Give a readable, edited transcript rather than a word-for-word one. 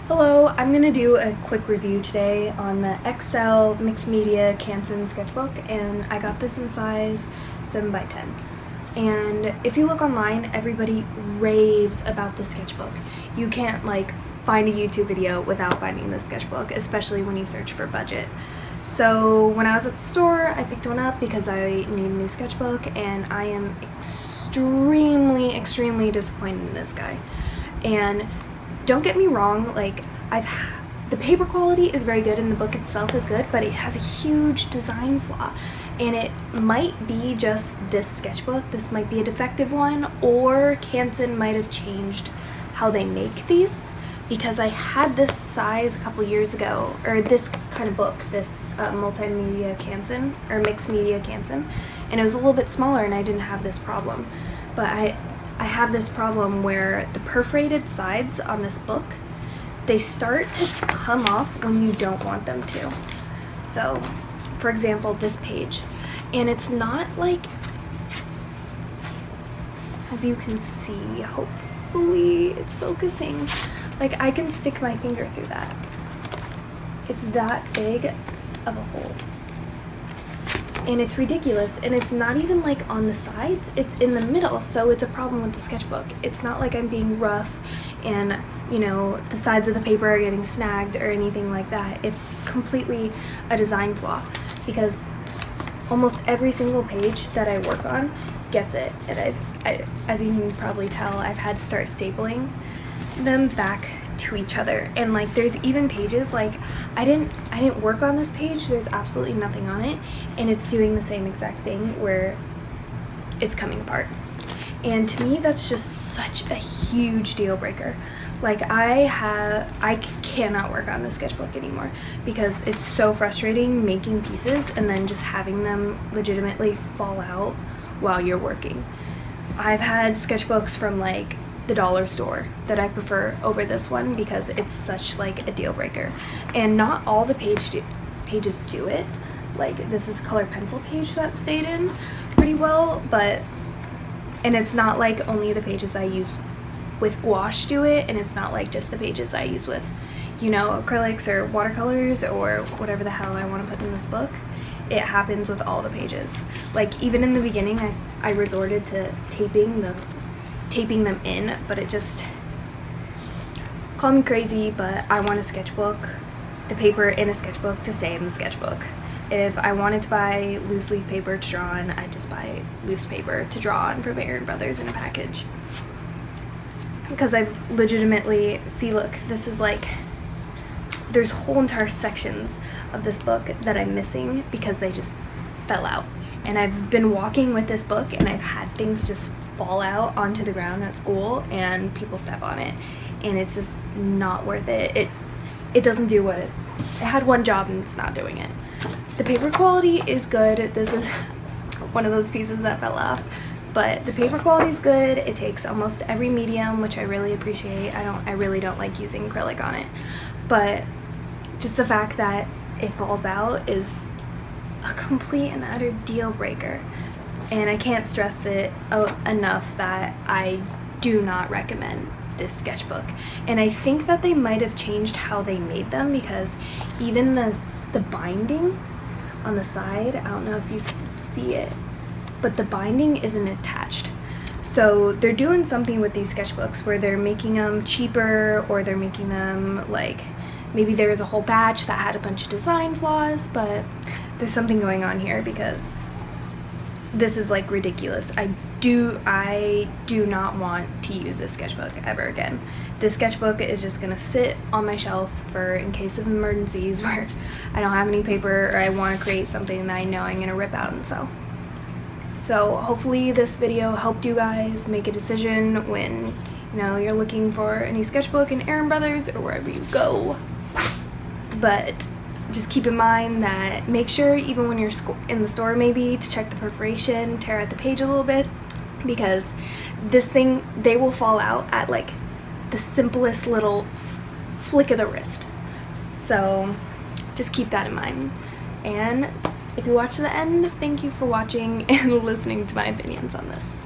Hello, I'm going to do a quick review today on the XL Mixed Media Canson sketchbook, and I got this in size 7x10. And if you look online, everybody raves about this sketchbook. You can't find a YouTube video without finding this sketchbook, especially when you search for budget. So when I was at the store, I picked one up because I need a new sketchbook, and I am extremely disappointed in this guy. And don't get me wrong, the paper quality is very good and the book itself is good, but it has a huge design flaw. And it might be just this sketchbook, this might be a defective one, or Canson might have changed how they make these, because I had this size a couple years ago, or this kind of book, this multimedia Canson, or mixed media Canson, and it was a little bit smaller and I didn't have this problem. But I have this problem where the perforated sides on this book, they start to come off when you don't want them to. So, for example, this page, and it's not as you can see, hopefully it's focusing, I can stick my finger through that. It's that big of a hole. And it's ridiculous, and it's not even on the sides, it's in the middle, so it's a problem with the sketchbook. It's not like I'm being rough and, the sides of the paper are getting snagged or anything like that. It's completely a design flaw, because almost every single page that I work on gets it. And as you can probably tell, I've had to start stapling them back to each other. And there's even pages I didn't work on this page, there's absolutely nothing on it, and it's doing the same exact thing where it's coming apart. And to me, that's just such a huge deal breaker. I cannot work on this sketchbook anymore because it's so frustrating making pieces and then just having them legitimately fall out while you're working. I've had sketchbooks from the dollar store that I prefer over this one because it's such a deal breaker. And not all the pages do it. This is a colored pencil page that stayed in pretty well, and it's not only the pages I use with gouache do it, and it's not just the pages I use with acrylics or watercolors or whatever the hell I want to put in this book. It happens with all the pages. Even in the beginning, I resorted to taping them in, but it just, call me crazy, but I want a sketchbook, the paper in a sketchbook, to stay in the sketchbook. If I wanted to buy loose leaf paper to draw on, I'd just buy loose paper to draw on from Aaron Brothers in a package. Because I've legitimately, look, this is there's whole entire sections of this book that I'm missing because they just fell out. And I've been walking with this book and I've had things just fall out onto the ground at school and people step on it, and it's just not worth it. It doesn't do what it had one job and it's not doing it. The paper quality is good. This is one of those pieces that fell off, but the paper quality is good. It takes almost every medium, which I really appreciate. I really don't like using acrylic on it, but just the fact that it falls out is a complete and utter deal breaker. And I can't stress it enough that I do not recommend this sketchbook. And I think that they might have changed how they made them, because even the binding on the side, I don't know if you can see it, but the binding isn't attached. So they're doing something with these sketchbooks where they're making them cheaper, or they're making them maybe there's a whole batch that had a bunch of design flaws, but there's something going on here because this is ridiculous. I do not want to use this sketchbook ever again. This sketchbook is just gonna sit on my shelf for in case of emergencies where I don't have any paper or I want to create something that I know I'm gonna rip out and sell. So hopefully this video helped you guys make a decision when you're looking for a new sketchbook in Aaron Brothers or wherever you go. But just keep in mind that make sure, even when you're in the store maybe, to check the perforation, tear out the page a little bit, because this thing, they will fall out at the simplest little flick of the wrist. So just keep that in mind. And if you watch to the end, thank you for watching and listening to my opinions on this.